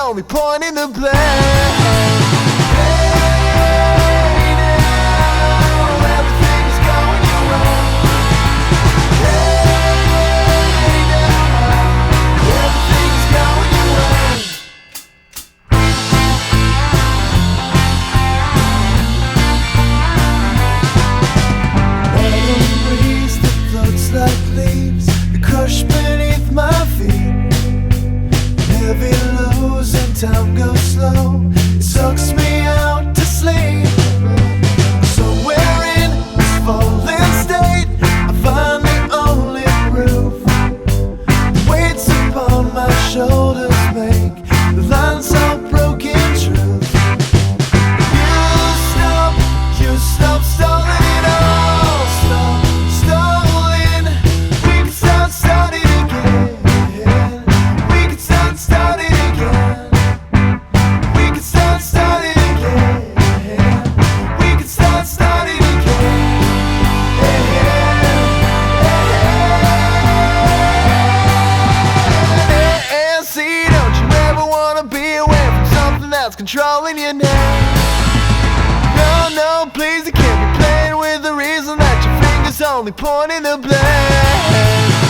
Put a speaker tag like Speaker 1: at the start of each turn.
Speaker 1: only pointing the blame. Crushed beneath my feet, heavy lows and time goes slow. It sucks me out to sleep. Somewhere in this fallen state, I find the only proof. The weights upon my shoulders make the lines of broken truth. You stop stalling it all. Stop stalling. We can start starting again. We can start starting again. We can start starting again. We can start starting again. And see, don't you ever wanna be away from something that's controlling you now? No, please, you can't be playing with the reason that your fingers only pointing the blame.